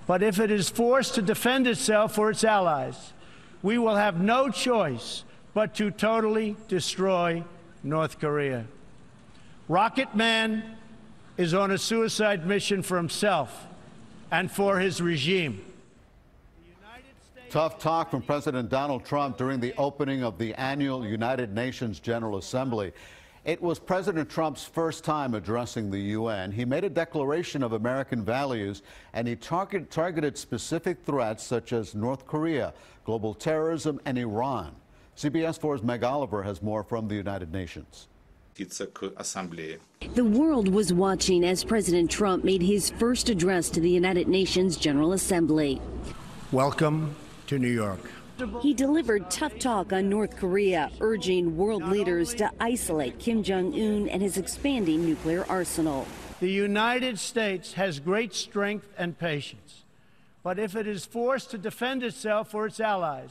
But if it is forced to defend itself or its allies, we will have no choice but to totally destroy North Korea. Rocket Man is on a suicide mission for himself and for his regime. Tough talk from President Donald Trump during the opening of the annual United Nations General Assembly. It was President Trump's first time addressing the UN. He made a declaration of American values, and he targeted specific threats such as North Korea, global terrorism, and Iran. CBS 4's Meg Oliver has more from the United Nations. The world was watching as President Trump made his first address to the United Nations General Assembly. Welcome to New York. He delivered tough talk on North Korea, urging world leaders to isolate Kim Jong-un and his expanding nuclear arsenal. The United States has great strength and patience, but if it is forced to defend itself or its allies,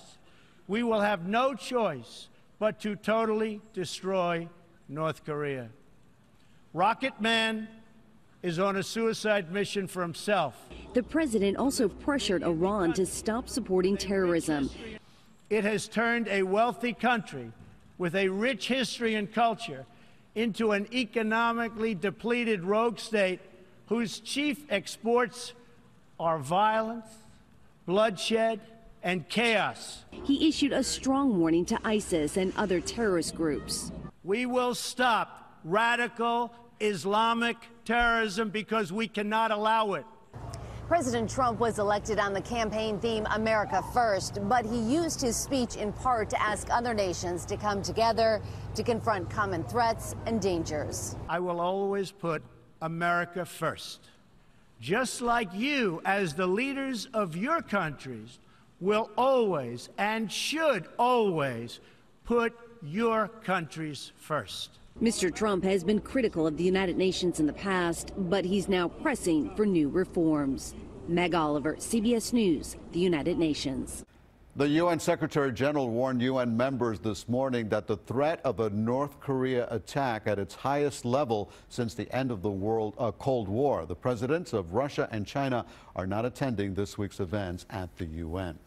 we will have no choice but to totally destroy North Korea. Rocket Man is on a suicide mission for himself. The president also pressured Iran to stop supporting terrorism. It has turned a wealthy country with a rich history and culture into an economically depleted rogue state whose chief exports are violence, bloodshed, and chaos. He issued a strong warning to ISIS and other terrorist groups. We will stop radical Islamic terrorism because we cannot allow it. President Trump was elected on the campaign theme America First, but he used his speech in part to ask other nations to come together to confront common threats and dangers. I will always put America first, just like you, as the leaders of your countries, will always and should always put your countries first. Mr. Trump has been critical of the United Nations in the past, but he's now pressing for new reforms. Meg Oliver, CBS News, the United Nations. The UN Secretary General warned UN members this morning that the threat of a North Korea attack at its highest level since the end of the Cold War. The presidents of Russia and China are not attending this week's events at the UN.